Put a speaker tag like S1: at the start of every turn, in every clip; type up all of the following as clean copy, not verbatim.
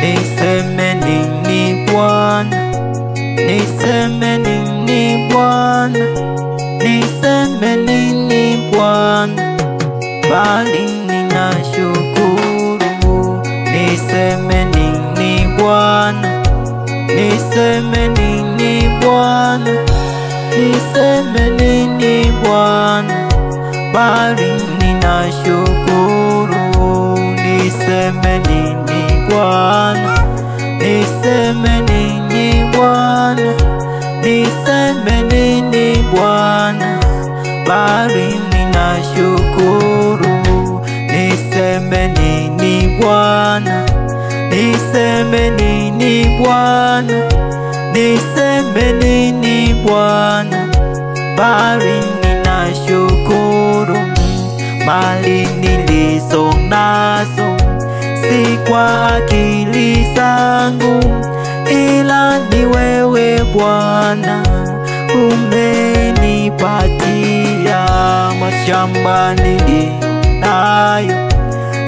S1: niseme nini Bwana, niseme nini Bwana, niseme nini Bwana, bali ninashukuru. Niseme nini Bwana, niseme nini Bwana, niseme nini Bwana, bali ninashukuru. Niseme nini Bwana, niseme nini Bwana, niseme nini Bwana, bali ninashukuru. Niseme nini Bwana, niseme nini Bwana, niseme nini Bwana, bali ninashukuru. Mali nilizo nazo si kwa akili zangu, ila ni wewe Bwana umenipatia. Mashamba niliyonayo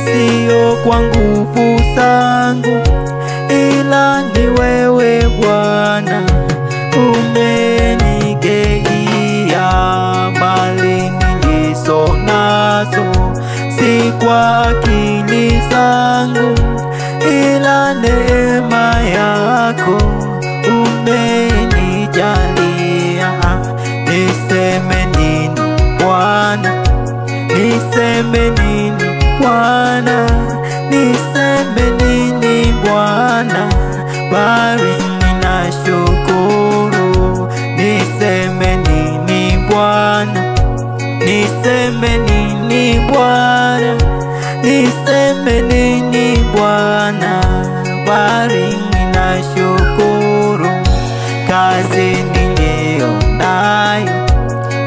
S1: sio kwa nguvu zangu, ila ni wewe Bwana umenigeia. Mali nilizo nazo si kwa akili zangu, ila neema yako umenijalia. Niseme nini Bwana, niseme nini Bwana, niseme nini Bwana, bali ninashukuru. Niseme nini Bwana, niseme nini Bwana, niseme nini Bwana, bali ninashukuru. Kazi niliyonayo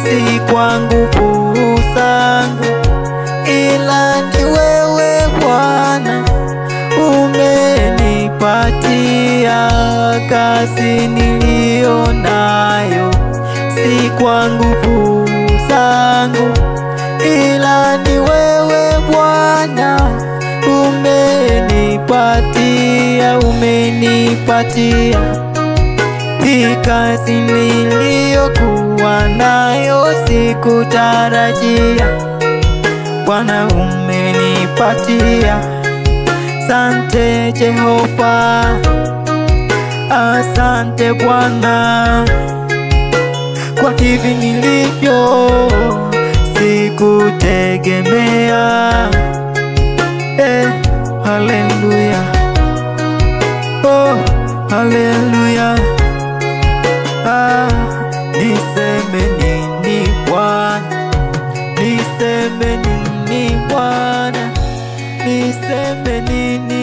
S1: si kwa nguvu zangu, ila ni wewe Bwana umenipatia. Kazi niliyonayo si kwa nguvu zangu, ila ni wewe Bwana umenipatia, umenipatia. Hii kazi niliyokuwa nayo sikutarajia, Bwana umenipatia. Asante Jehova, asante Bwana, kwa hivi nilivyo sikutegemea. Haleluya, oh haleluya. Niseme nini Bwana, niseme nini Bwana, niseme nini